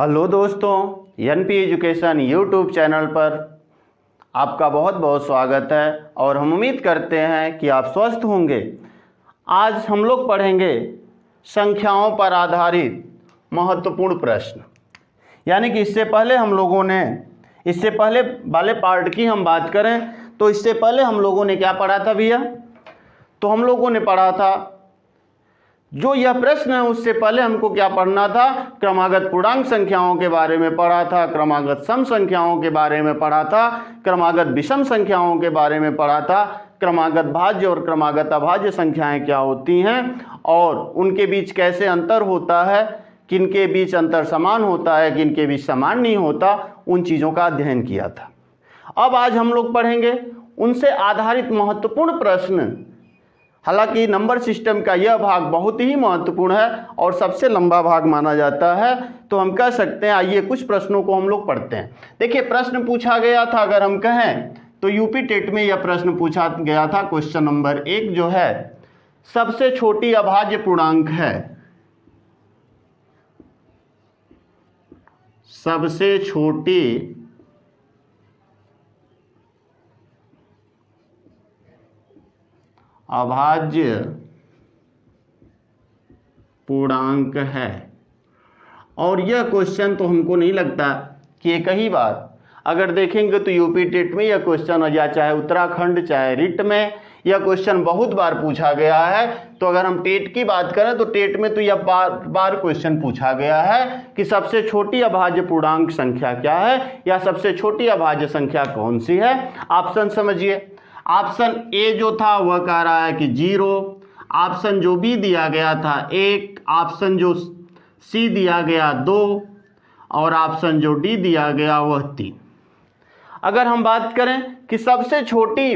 Hello दोस्तों, NP education YouTube channel पर आपका बहुत बहुत स्वागत है और हम उम्मीद करते हैं कि आप स्वस्थ होंगे। आज हम लोग पढ़ेंगे संख्याओं पर आधारित महत्वपूर्ण प्रश्न। यानी कि इससे पहले वाले पार्ट की हम बात करें तो इससे पहले हम लोगों ने क्या पढ़ा था भैया? तो हम लोगों ने पढ़ा था, जो यह प्रश्न है उससे पहले हमको क्या पढ़ना था? क्रमागत पूर्णांक संख्याओं के बारे में पढ़ा था, क्रमागत सम संख्याओं के बारे में पढ़ा था, क्रमागत विषम संख्याओं के बारे में पढ़ा था, क्रमागत भाज्य और क्रमागत अभाज्य संख्याएं क्या होती हैं और उनके बीच कैसे अंतर होता है, किनके बीच अंतर समान होता है, किनके बीच समान नहीं होता, उन चीज़ों का अध्ययन किया था। अब आज हम लोग पढ़ेंगे उनसे आधारित महत्वपूर्ण प्रश्न। हालांकि नंबर सिस्टम का यह भाग बहुत ही महत्वपूर्ण है और सबसे लंबा भाग माना जाता है, तो हम कह सकते हैं आइए कुछ प्रश्नों को हम लोग पढ़ते हैं। देखिए, प्रश्न पूछा गया था, अगर हम कहें तो यूपी टेट में यह प्रश्न पूछा गया था। क्वेश्चन नंबर 1 जो है, सबसे छोटी अभाज्य पूर्णांक है, सबसे छोटी अभाज्य पूर्णांक है। और यह क्वेश्चन तो हमको नहीं लगता कि एक ही बार अगर देखेंगे तो यूपी टेट में यह क्वेश्चन, या चाहे उत्तराखंड चाहे रिट में, यह क्वेश्चन बहुत बार पूछा गया है। तो अगर हम टेट की बात करें तो टेट में तो यह बार बार क्वेश्चन पूछा गया है कि सबसे छोटी अभाज्य पूर्णांक संख्या क्या है, या सबसे छोटी अभाज्य संख्या कौन सी है। ऑप्शन समझिए। ऑप्शन ए जो था वह कह रहा है कि 0, ऑप्शन जो बी दिया गया था 1, ऑप्शन जो सी दिया गया 2 और ऑप्शन जो डी दिया गया वह 3। अगर हम बात करें कि सबसे छोटी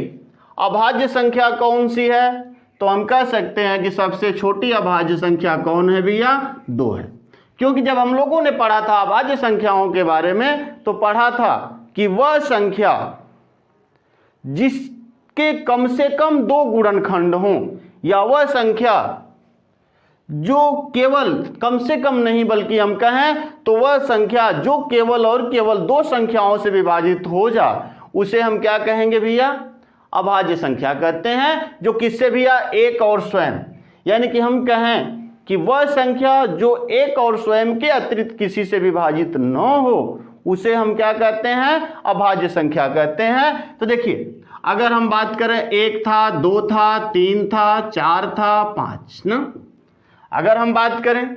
अभाज्य संख्या कौन सी है, तो हम कह सकते हैं कि सबसे छोटी अभाज्य संख्या कौन है भैया? 2 है। क्योंकि जब हम लोगों ने पढ़ा था अभाज्य संख्याओं के बारे में तो पढ़ा था कि वह संख्या जिसके कम से कम 2 गुणनखंड हों, या वह संख्या जो केवल कम से कम नहीं बल्कि हम कहें तो वह संख्या जो केवल और केवल 2 संख्याओं से विभाजित हो जा, उसे हम क्या कहेंगे भैया? अभाज्य संख्या कहते हैं। जो किससे भैया? एक और स्वयं। यानी कि हम कहें कि वह संख्या जो एक और स्वयं के अतिरिक्त किसी से विभाजित न हो, उसे हम क्या कहते हैं? अभाज्य संख्या कहते हैं। तो देखिए, अगर हम बात करें 1 था, 2 था, 3 था, 4 था, 5 ना, अगर हम बात करें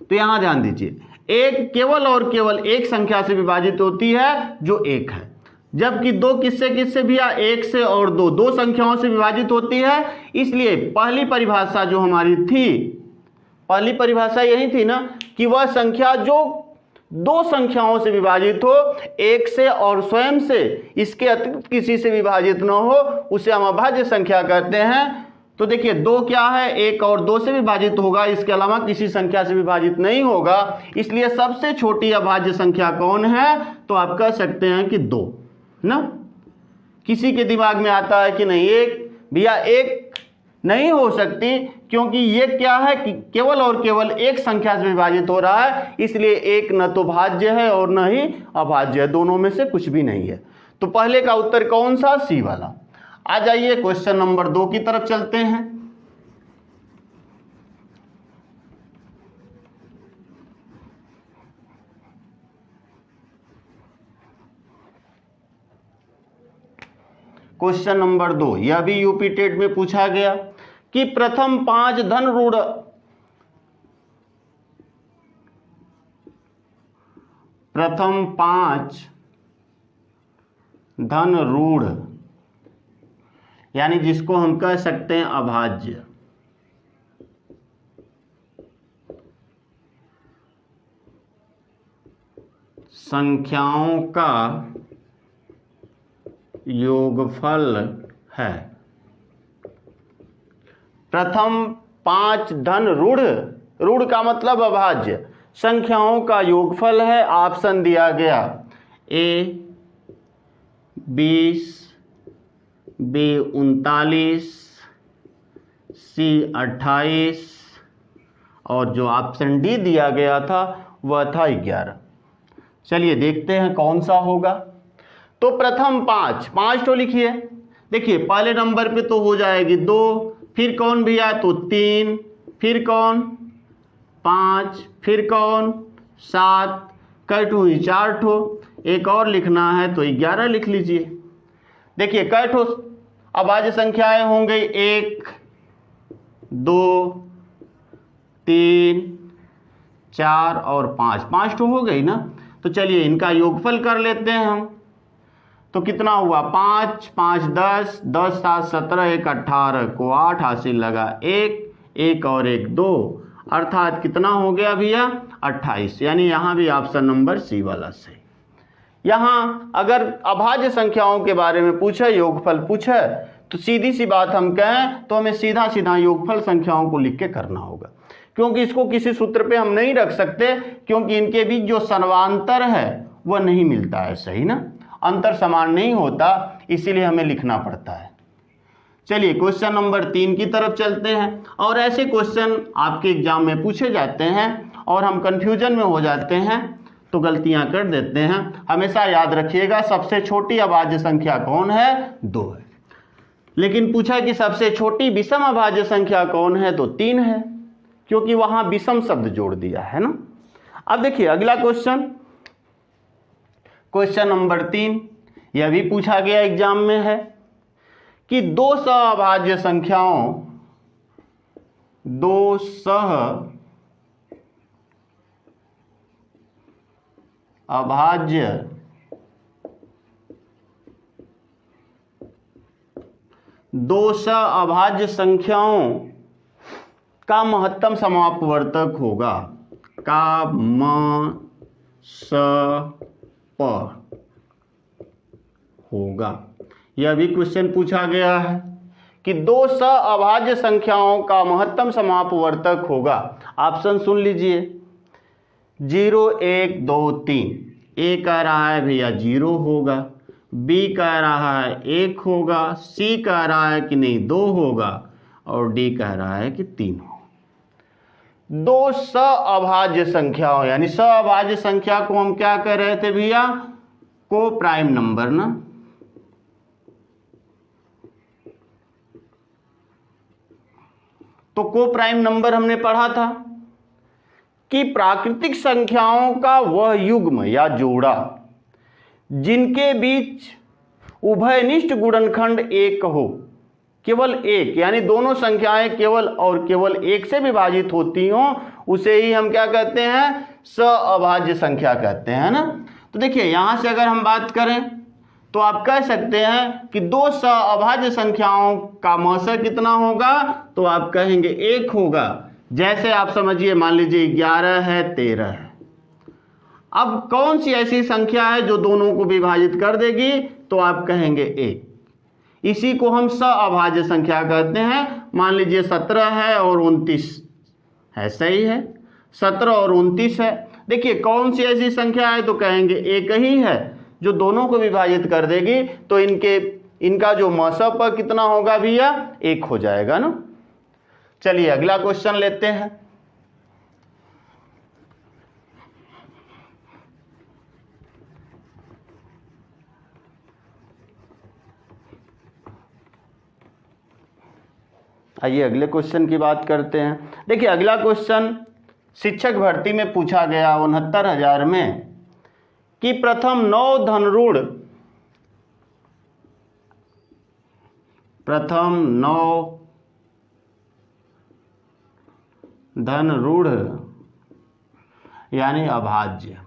तो यहां ध्यान दीजिए, एक केवल और केवल एक संख्या से विभाजित होती है जो 1 है, जबकि 2 किससे भैया? 1 से और 2 संख्याओं से विभाजित होती है। इसलिए पहली परिभाषा जो हमारी थी, पहली परिभाषा यही थी ना कि वह संख्या जो 2 संख्याओं से विभाजित हो, 1 से और स्वयं से, इसके अतिरिक्त किसी से विभाजित न हो, उसे हम अभाज्य संख्या कहते हैं। तो देखिए, 2 क्या है? 1 और 2 से विभाजित होगा, इसके अलावा किसी संख्या से विभाजित नहीं होगा। इसलिए सबसे छोटी अभाज्य संख्या कौन है? तो आप कह सकते हैं कि 2 ना। किसी के दिमाग में आता है कि नहीं 1 भैया? 1 नहीं हो सकती, क्योंकि ये क्या है कि केवल और केवल एक संख्या से विभाजित हो रहा है, इसलिए 1 न तो भाज्य है और न ही अभाज्य है, दोनों में से कुछ भी नहीं है। तो पहले का उत्तर कौन सा? सी वाला। आ जाइए क्वेश्चन नंबर 2 की तरफ चलते हैं। क्वेश्चन नंबर 2, यह भी यूपी टेट में पूछा गया कि प्रथम 5 धन रूढ़, यानी जिसको हम कह सकते हैं अभाज्य, संख्याओं का योगफल है। प्रथम 5 धन रूढ़, रूढ़ का मतलब अभाज्य, संख्याओं का योगफल है। ऑप्शन दिया गया ए 20, बी 39, सी 28 और जो ऑप्शन डी दिया गया था वह था 11। चलिए देखते हैं कौन सा होगा। तो प्रथम 5 तो लिखिए। देखिए पहले नंबर पे तो हो जाएगी 2, फिर कौन भैया तो 3, फिर कौन 5, फिर कौन 7, कै ठो हुई 4 ठो, एक और लिखना है तो 11 लिख लीजिए। देखिए कै ठो अभाज्य संख्याएं होंगे 1, 2, 3, 4 और 5 तो हो गई ना। तो चलिए इनका योगफल कर लेते हैं हम। तो कितना हुआ 5, 5 10, 10 7 17, 1 18 को 8 हासिल लगा 1 और 1 2, अर्थात कितना हो गया भैया 28। यानी यहाँ भी ऑप्शन नंबर सी वाला सही। यहाँ अगर अभाज्य संख्याओं के बारे में पूछे, योगफल पूछे, तो सीधी सी बात हम कहें तो हमें सीधा सीधा योगफल संख्याओं को लिख के करना होगा, क्योंकि इसको किसी सूत्र पे हम नहीं रख सकते, क्योंकि इनके बीच जो समांतर है वह नहीं मिलता है, सही ना, अंतर समान नहीं होता, इसीलिए हमें लिखना पड़ता है। चलिए क्वेश्चन नंबर 3 की तरफ चलते हैं। और ऐसे क्वेश्चन आपके एग्जाम में पूछे जाते हैं और हम कंफ्यूजन में हो जाते हैं तो गलतियां कर देते हैं। हमेशा याद रखिएगा सबसे छोटी अभाज्य संख्या कौन है 2 है, लेकिन पूछा कि सबसे छोटी विषम अभाज्य संख्या कौन है तो 3 है, क्योंकि वहां विषम शब्द जोड़ दिया है ना। अब देखिए अगला क्वेश्चन, क्वेश्चन नंबर 3, यह भी पूछा गया एग्जाम में है कि दो सहअभाज्य संख्याओं, दो सहअभाज्य संख्याओं का महत्तम समापवर्तक होगा, का म स प होगा। यह भी क्वेश्चन पूछा गया है कि दो सहअभाज्य संख्याओं का महत्तम समापवर्तक होगा। ऑप्शन सुन लीजिए, 0 1 2 3। ए कह रहा है भैया 0 होगा, बी कह रहा है 1 होगा, सी कह रहा है कि नहीं 2 होगा, और डी कह रहा है कि 3 होगा। दो सहअभाज्य संख्याओं, यानी सहअभाज्य संख्या को हम क्या कह रहे थे भैया, को प्राइम नंबर ना। तो को प्राइम नंबर हमने पढ़ा था कि प्राकृतिक संख्याओं का वह युग्म या जोड़ा जिनके बीच उभयनिष्ठ गुणनखंड 1 हो, केवल 1, यानी दोनों संख्याएं केवल और केवल 1 से विभाजित होती हों, उसे ही हम क्या कहते हैं, सहअभाज्य संख्या कहते हैं ना। तो देखिए यहां से अगर हम बात करें तो आप कह सकते हैं कि दो सहअभाज्य संख्याओं का मौसा कितना होगा, तो आप कहेंगे 1 होगा। जैसे आप समझिए, मान लीजिए 11 है 13 है। अब कौन सी ऐसी संख्या है जो दोनों को विभाजित कर देगी, तो आप कहेंगे 1। इसी को हम सहअभाज्य संख्या कहते हैं। मान लीजिए 17 है और 29 है, सही है, 17 और 29 है। देखिए कौन सी ऐसी संख्या है, तो कहेंगे 1 ही है जो दोनों को विभाजित कर देगी, तो इनका जो मौसा पर कितना होगा भैया, 1 हो जाएगा ना। चलिए अगला क्वेश्चन लेते हैं। आइए अगले क्वेश्चन की बात करते हैं। देखिए अगला क्वेश्चन शिक्षक भर्ती में पूछा गया 69,000 में कि प्रथम 9 धन ऋण यानी अभाज्य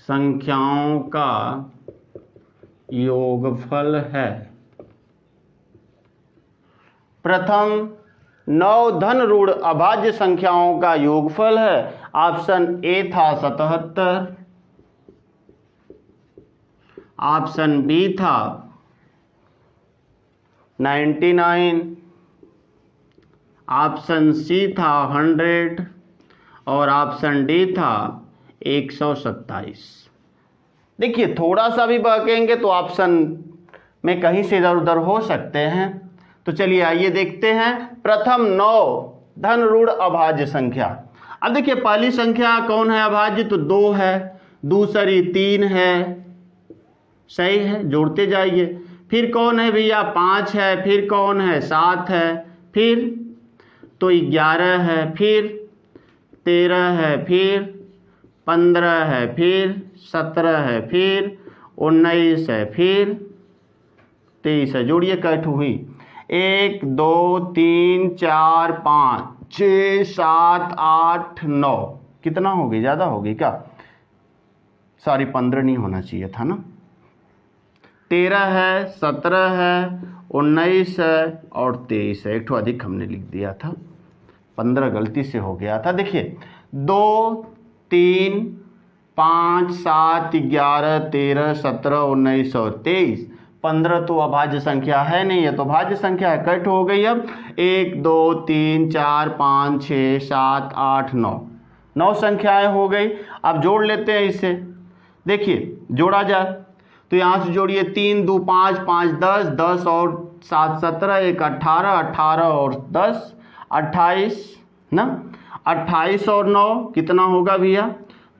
संख्याओं का योगफल है। प्रथम 9 धन ऋण अभाज्य संख्याओं का योगफल है। ऑप्शन ए था 77, ऑप्शन बी था 99, ऑप्शन सी था 100 और ऑप्शन डी था 127। देखिए थोड़ा सा भी बहकेंगे तो ऑप्शन में कहीं से इधर उधर हो सकते हैं, तो चलिए आइए देखते हैं प्रथम 9 धन ऋण अभाज्य संख्या। अब देखिए पहली संख्या कौन है अभाज्य, तो 2 है, दूसरी 3 है, सही है, जोड़ते जाइए। फिर कौन है भैया 5 है, फिर कौन है 7 है, फिर तो 11 है, फिर 13 है, फिर 15 है, फिर 17 है, फिर 19 है, फिर 23 है। जोड़िए कैठ हुई 1 2 3 4 5 6 7 8 9, कितना हो गई, ज़्यादा हो गई क्या, सॉरी 15 नहीं होना चाहिए था ना, 13 है, 17 है, 19 है और 23 है, एक ठो अधिक हमने लिख दिया था, 15 गलती से हो गया था। देखिए 2 3 5 7 11 13 17 19 और 23, 15 तो अभाज्य संख्या है नहीं, है तो भाज्य संख्या है, कट हो गई। अब 1 2 3 4 5 6 7 8 9, 9 संख्याएं हो गई। अब जोड़ लेते हैं इसे, देखिए जोड़ा जाए तो यहाँ से जोड़िए 3 2 5 5 10 10 और 7 17 1 18 18 और 10 28 ना, 28 और 9 कितना होगा भैया,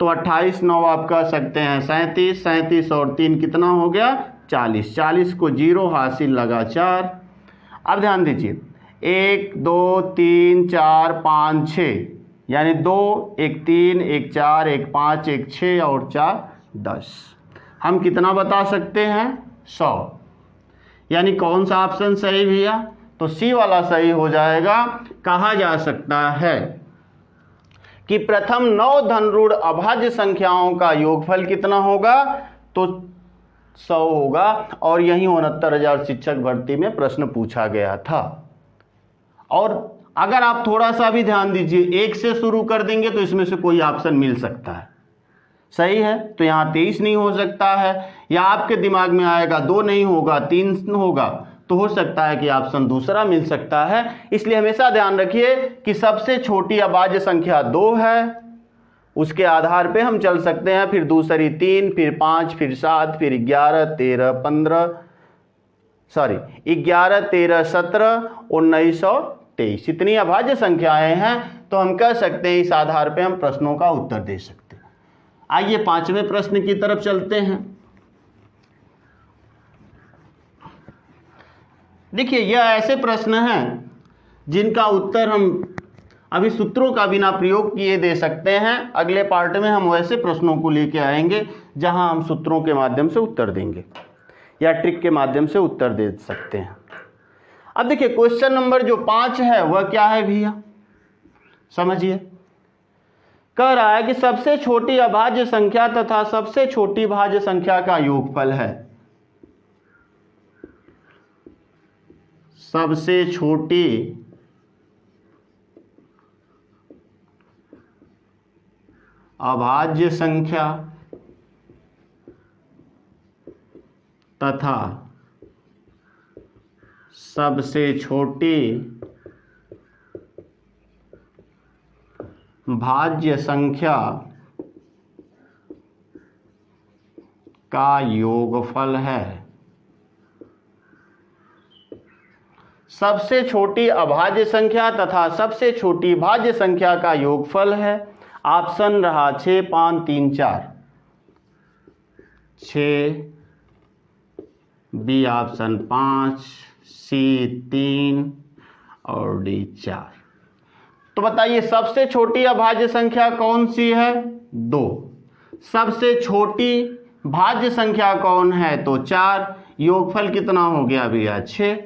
तो 28 9 आप कह सकते हैं 37, 37 और 3 कितना हो गया 40, 40 को 0 हासिल लगा 4। अब ध्यान दीजिए 1 2 3 4 5 6, यानी 2 1 3 1 4 1 5 1 6 और 4 10, हम कितना बता सकते हैं 100, यानी कौन सा ऑप्शन सही भैया, तो सी वाला सही हो जाएगा। कहा जा सकता है कि प्रथम 9 धन ऋण अभाज्य संख्याओं का योगफल कितना होगा, तो 100 होगा, और यही 69,000 शिक्षक भर्ती में प्रश्न पूछा गया था। और अगर आप थोड़ा सा भी ध्यान दीजिए 1 से शुरू कर देंगे तो इसमें से कोई ऑप्शन मिल सकता है, सही है, तो यहाँ 23 नहीं हो सकता है, या आपके दिमाग में आएगा 2 नहीं होगा 3 होगा, तो हो सकता है कि ऑप्शन दूसरा मिल सकता है। इसलिए हमेशा ध्यान रखिए कि सबसे छोटी अभाज्य संख्या 2 है, उसके आधार पे हम चल सकते हैं, फिर दूसरी 3, फिर 5, फिर 7, फिर 11 13 15 सॉरी 11 13 17 19 और 23, इतनी अभाज्य संख्याएं हैं, तो हम कह सकते हैं इस आधार पे हम प्रश्नों का उत्तर दे सकते हैं। आइए 5वें प्रश्न की तरफ चलते हैं। देखिए यह ऐसे प्रश्न हैं जिनका उत्तर हम अभी सूत्रों का बिना प्रयोग किए दे सकते हैं, अगले पार्ट में हम वैसे प्रश्नों को लेके आएंगे जहां हम सूत्रों के माध्यम से उत्तर देंगे या ट्रिक के माध्यम से उत्तर दे सकते हैं। अब देखिए क्वेश्चन नंबर जो 5 है वह क्या है भैया, समझिए, कह रहा है कि सबसे छोटी अभाज्य संख्या तथा सबसे छोटी भाज्य संख्या का योगफल है। सबसे छोटी अभाज्य संख्या तथा सबसे छोटी भाज्य संख्या का योगफल है। सबसे छोटी अभाज्य संख्या तथा सबसे छोटी भाज्य संख्या का योगफल है। ऑप्शन रहा 6 5 3 4, 6, बी ऑप्शन 5, सी 3 और डी 4। तो बताइए सबसे छोटी अभाज्य संख्या कौन सी है, 2। सबसे छोटी भाज्य संख्या कौन है, तो 4। योगफल कितना हो गया भैया 6,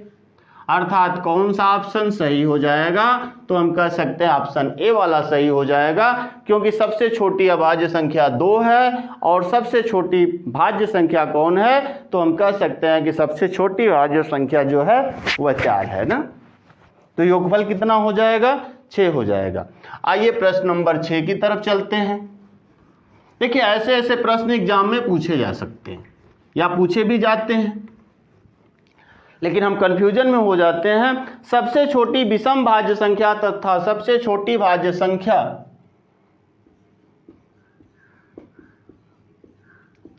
अर्थात कौन सा ऑप्शन सही हो जाएगा, तो हम कह सकते हैं ऑप्शन ए वाला सही हो जाएगा, क्योंकि सबसे छोटी अभाज्य संख्या 2 है और सबसे छोटी भाज्य संख्या कौन है, तो हम कह सकते हैं कि सबसे छोटी भाज्य संख्या जो है वह 4 है ना, तो योगफल कितना हो जाएगा 6 हो जाएगा। आइए प्रश्न नंबर 6 की तरफ चलते हैं। देखिए ऐसे ऐसे प्रश्न एग्जाम में पूछे जा सकते हैं या पूछे भी जाते हैं, लेकिन हम कंफ्यूजन में हो जाते हैं। सबसे छोटी विषम भाज्य संख्या तथा सबसे छोटी भाज्य संख्या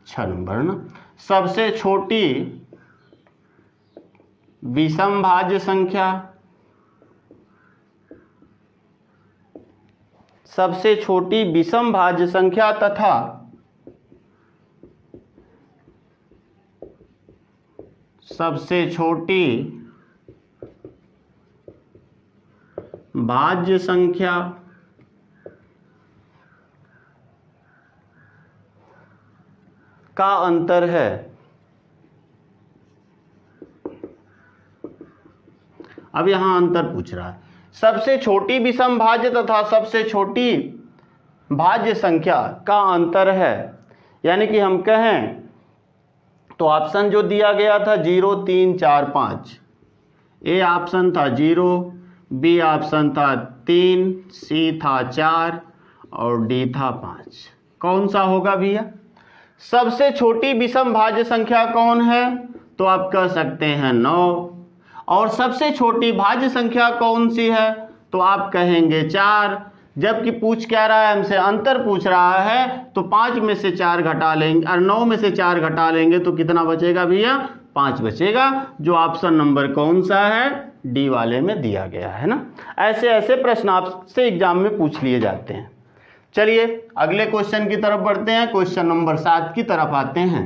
6 नंबर ना, सबसे छोटी विषम भाज्य संख्या, सबसे छोटी विषम भाज्य संख्या तथा सबसे छोटी भाज्य संख्या का अंतर है। अब यहां अंतर पूछ रहा है, सबसे छोटी विषम भाज्य तथा सबसे छोटी भाज्य संख्या का अंतर है, यानी कि हम कहें तो ऑप्शन जो दिया गया था 0, 3, 4, 5, ए ऑप्शन था 0, बी ऑप्शन था 3, सी था 4 और डी था 5। कौन सा होगा भैया? सबसे छोटी विषम भाज्य संख्या कौन है? तो आप कह सकते हैं 9। और सबसे छोटी भाज्य संख्या कौन सी है? तो आप कहेंगे 4। जबकि पूछ क्या रहा है हमसे? अंतर पूछ रहा है, तो 5 में से 4 घटा लेंगे और 9 में से 4 घटा लेंगे तो कितना बचेगा भैया? 5 बचेगा, जो ऑप्शन नंबर कौन सा है? डी वाले में दिया गया है ना। ऐसे ऐसे प्रश्न आपसे एग्जाम में पूछ लिए जाते हैं। चलिए अगले क्वेश्चन की तरफ बढ़ते हैं, क्वेश्चन नंबर 7 की तरफ आते हैं।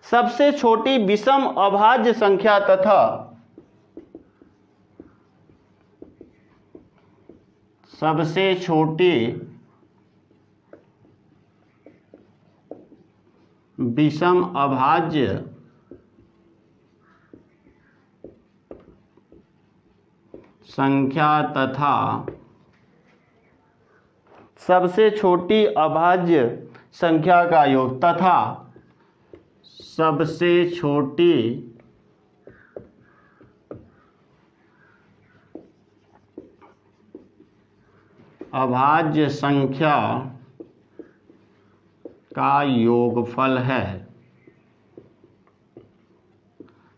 सबसे छोटी विषम अभाज्य संख्या तथा सबसे छोटी विषम अभाज्य संख्या तथा सबसे छोटी अभाज्य संख्या का योग तथा सबसे छोटी अभाज्य संख्या का योगफल है।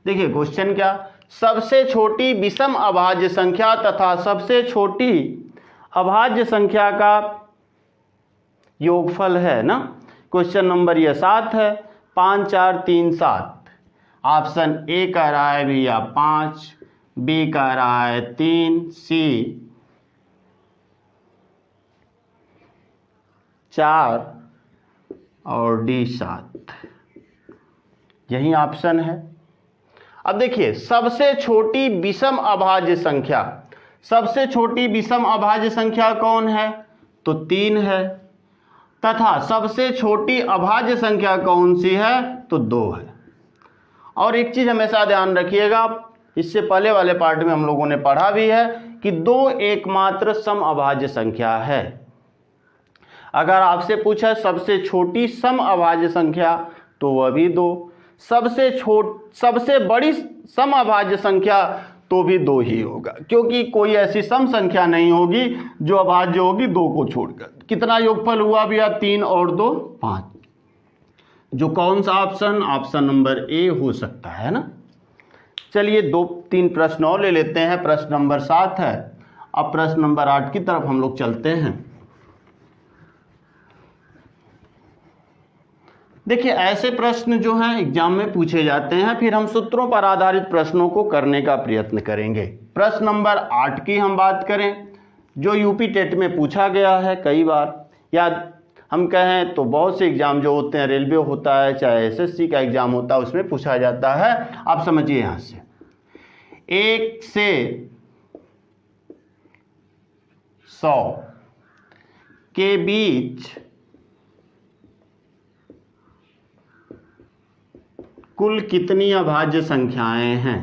देखिए क्वेश्चन क्या, सबसे छोटी विषम अभाज्य संख्या तथा सबसे छोटी अभाज्य संख्या का योगफल है ना। क्वेश्चन नंबर ये 7 है। 5, 4, 3, 7। ऑप्शन ए कह रहा है भैया 5, बी कह रहा है 3, सी 4 और डी 7। यही ऑप्शन है। अब देखिए सबसे छोटी विषम अभाज्य संख्या, सबसे छोटी विषम अभाज्य संख्या कौन है? तो 3 है। तथा सबसे छोटी अभाज्य संख्या कौन सी है? तो 2 है। और एक चीज हमेशा ध्यान रखिएगा, इससे पहले वाले पार्ट में हम लोगों ने पढ़ा भी है कि 2 एकमात्र सम अभाज्य संख्या है। अगर आपसे पूछा सबसे छोटी सम अभाज्य संख्या तो वह भी 2, सबसे बड़ी सम अभाज्य संख्या तो भी 2 ही होगा, क्योंकि कोई ऐसी सम संख्या नहीं होगी जो अभाज्य होगी 2 को छोड़कर। कितना योगफल हुआ भैया? 3 और 2 5। जो कौन सा ऑप्शन? ऑप्शन नंबर ए हो सकता है ना। चलिए 2-3 प्रश्न और ले लेते हैं। प्रश्न नंबर 7 है। अब प्रश्न नंबर 8 की तरफ हम लोग चलते हैं। देखिए ऐसे प्रश्न जो हैं एग्जाम में पूछे जाते हैं, फिर हम सूत्रों पर आधारित प्रश्नों को करने का प्रयत्न करेंगे। प्रश्न नंबर 8 की हम बात करें, जो यूपी टेट में पूछा गया है कई बार, या हम कहें तो बहुत से एग्जाम जो होते हैं, रेलवे होता है चाहे एसएससी का एग्जाम होता है, उसमें पूछा जाता है। आप समझिए यहाँ से 1 से 100 के बीच कुल कितनी अभाज्य संख्याएं हैं?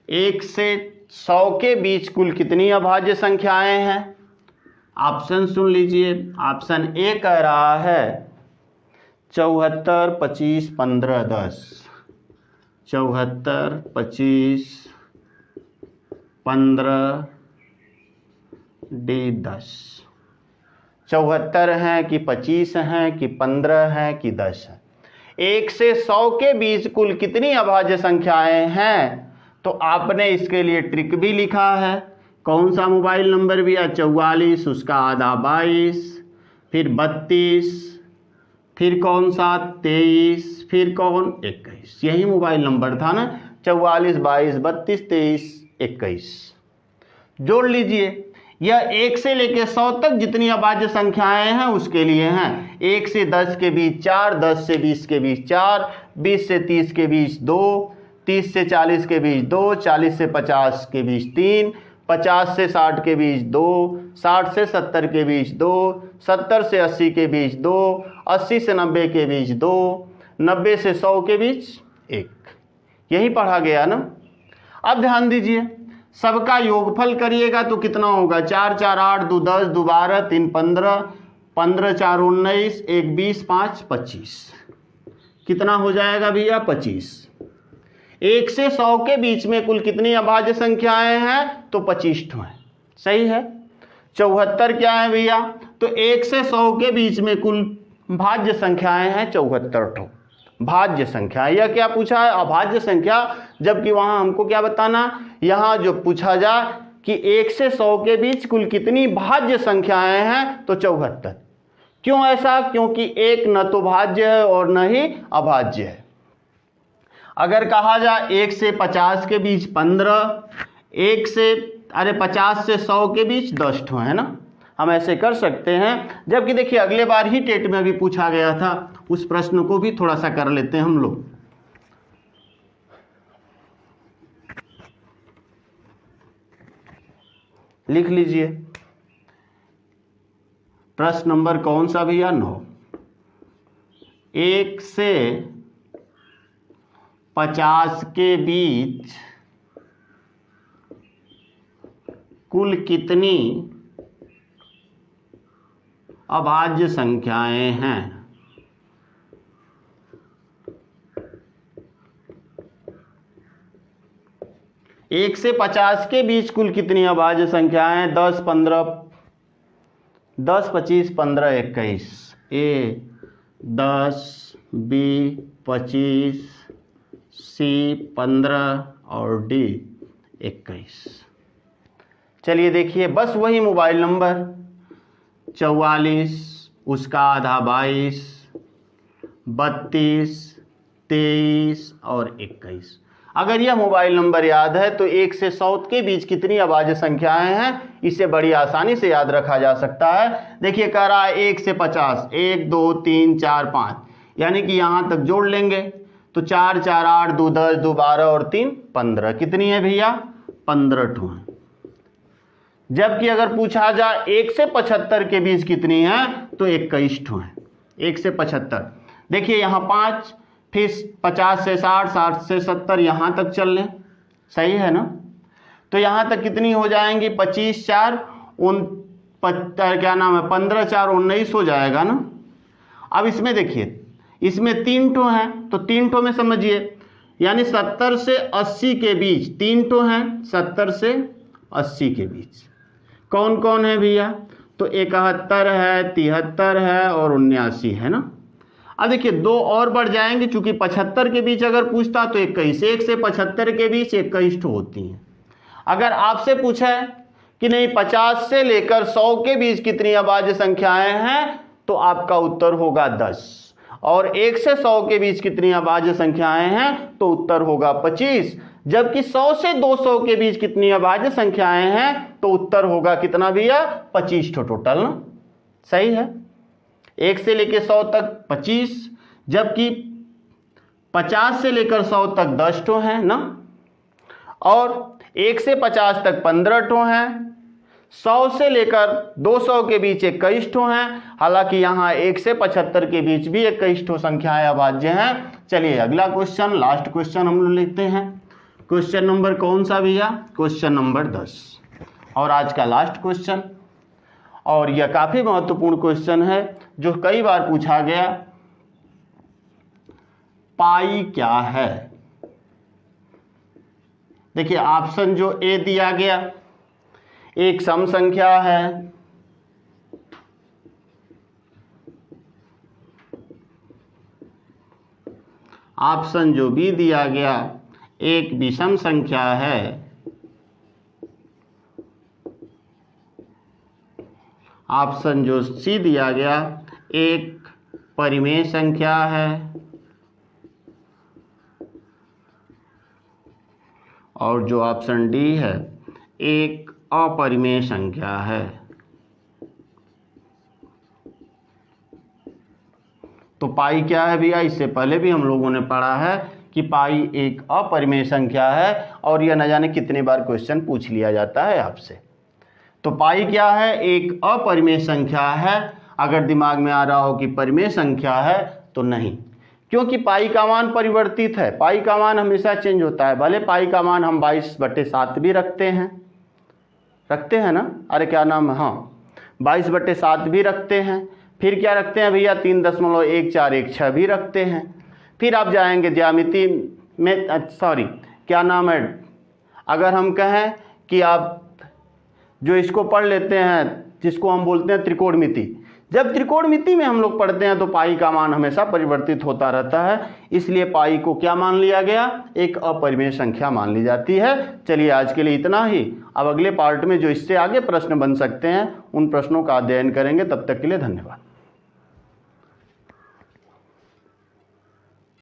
1 से 100 के बीच कुल कितनी अभाज्य संख्याएं हैं? ऑप्शन सुन लीजिए। ऑप्शन ए कह रहा है 74, 25, 15, 10। 74, 25, 15, डी 10। 74 हैं कि 25 हैं कि 15 हैं कि 10 हैं? 1 से 100 के बीच कुल कितनी अभाज्य संख्याएं हैं? तो आपने इसके लिए ट्रिक भी लिखा है। कौन सा मोबाइल नंबर भी है? 44, उसका आधा 22, फिर 32, फिर कौन सा 23, फिर कौन 21। यही मोबाइल नंबर था ना, 44, 22, 32, 23, 21। जोड़ लीजिए। यह 1 से लेकर 100 तक जितनी अभाज्य संख्याएं हैं उसके लिए हैं। 1 से 10 के बीच 4, 10 से 20 के बीच 4, 20 से 30 के बीच 2, 30 से 40 के बीच 2, 40 से 50 के बीच 3, 50 से 60 के बीच 2, 60 से 70 के बीच 2, 70 से 80 के बीच 2, 80 से 90 के बीच 2, 90 से 100 के बीच 1। यही पढ़ा गया ना। अब ध्यान दीजिए, सबका योगफल करिएगा तो कितना होगा? 4 4 8, 2 10, 2 12, 3 15, 15 4 19, 1 20, 5 25। कितना हो जाएगा भैया? 25। 1 से 100 के बीच में कुल कितनी अभाज्य संख्याएं हैं? तो 25 ठो हैं। सही है। 74 क्या है भैया? तो 1 से 100 के बीच में कुल भाज्य संख्याएं हैं 74 ठो। भाज्य संख्या, यह क्या पूछा है? अभाज्य संख्या, जबकि वहां हमको क्या बताना? यहां जो पूछा जाए कि 1 से 100 के बीच कुल कितनी भाज्य संख्याएं हैं, तो 74। क्यों ऐसा? क्योंकि एक न तो भाज्य है और न ही अभाज्य है। अगर कहा जाए 1 से 50 के बीच 15, 50 से 100 के बीच 10 ठो है ना, हम ऐसे कर सकते हैं। जबकि देखिए अगले बार ही टेट में भी पूछा गया था, उस प्रश्न को भी थोड़ा सा कर लेते हैं हम लोग। लिख लीजिए प्रश्न नंबर कौन सा भैया? 9। 1 से 50 के बीच कुल कितनी अभाज्य संख्याएं हैं? एक से 50 के बीच कुल कितनी अभाज्य संख्याएं? 10, 15, 10, 25, 15, 21। ए 10, बी 25, सी 15 और डी 21। चलिए देखिए, बस वही मोबाइल नंबर 44, उसका आधा 22, 32, 23 और 21। अगर यह मोबाइल नंबर याद है तो 1 से 100 के बीच कितनी अभाज्य संख्याएं हैं, इसे बड़ी आसानी से याद रखा जा सकता है। देखिए कह रहा है 1 से 50, 1 2 3 4 5, यानी कि यहां तक जोड़ लेंगे तो 4 4 8, 2 10, 2 12 और 3 15। कितनी है भैया? 15 ठो है। जबकि अगर पूछा जाए 1 से 75 के बीच कितनी है, तो 21 ठो है। 1 से 75, देखिए यहाँ 5, फिर 50 से 60, 60 से 70, यहाँ तक चल लें। सही है ना? तो यहाँ तक कितनी हो जाएंगी? 25 4 क्या नाम है, 15 4 19 हो जाएगा ना। अब इसमें देखिए, इसमें 3 ठो हैं, तो 3 ठो में समझिए, यानी 70 से 80 के बीच 3 ठो हैं। 70 से 80 के बीच कौन कौन है भैया? तो 71 है, 73 है और 79 है ना। अब देखिए 2 और बढ़ जाएंगे, चूंकि 75 के बीच अगर पूछता तो 21, 1 से 75 के बीच 21 होती हैं। अगर आपसे पूछा है कि नहीं 50 से लेकर 100 के बीच कितनी अभाज्य संख्याएं हैं, तो आपका उत्तर होगा 10। और 1 से 100 के बीच कितनी अभाज्य संख्याएं हैं, तो उत्तर होगा 25। जबकि 100 से 200 के बीच कितनी अभाज्य संख्याएं हैं, तो उत्तर होगा कितना भैया? 25 टोटल ना। सही है। 1 से लेकर 100 तक 25, जबकि 50 से लेकर 100 तक 10 ठो हैं ना, और 1 से 50 तक 15 ठो हैं, 100 से लेकर 200 के बीच 21 ठो हैं। हालांकि यहाँ 1 से 75 के बीच भी 21 ठो संख्याएं अभाज्य हैं। चलिए अगला क्वेश्चन, लास्ट क्वेश्चन हम लोग लिखते हैं। क्वेश्चन नंबर कौन सा भैया? क्वेश्चन नंबर 10 और आज का लास्ट क्वेश्चन। और यह काफी महत्वपूर्ण क्वेश्चन है जो कई बार पूछा गया। पाई क्या है? देखिए ऑप्शन जो ए दिया गया, एक सम संख्या है, ऑप्शन जो बी दिया गया एक विषम संख्या है। ऑप्शन जो सी दिया गया एक परिमेय संख्या है। और जो ऑप्शन डी है एक अपरिमेय संख्या है। तो पाई क्या है भैया, इससे पहले भी हम लोगों ने पढ़ा है कि पाई एक अपरिमेय संख्या है और यह न जाने कितनी बार क्वेश्चन पूछ लिया जाता है आपसे। तो पाई क्या है, एक अपरिमेय संख्या है। अगर दिमाग में आ रहा हो कि परिमेय संख्या है तो नहीं, क्योंकि पाई का मान परिवर्तित है। पाई का मान हमेशा चेंज होता है। भले पाई का मान हम 22/7 भी रखते हैं ना, अरे क्या नाम है, हाँ 22/7 भी रखते हैं। फिर क्या रखते हैं भैया, 3.1416 भी रखते हैं। फिर आप जाएंगे ज्यामिति में, सॉरी क्या नाम है, अगर हम कहें कि आप जो इसको पढ़ लेते हैं जिसको हम बोलते हैं त्रिकोणमिति, जब त्रिकोणमिति में हम लोग पढ़ते हैं तो पाई का मान हमेशा परिवर्तित होता रहता है, इसलिए पाई को क्या मान लिया गया, एक अपरिमेय संख्या मान ली जाती है। चलिए आज के लिए इतना ही। अब अगले पार्ट में जो इससे आगे प्रश्न बन सकते हैं उन प्रश्नों का अध्ययन करेंगे। तब तक के लिए धन्यवाद।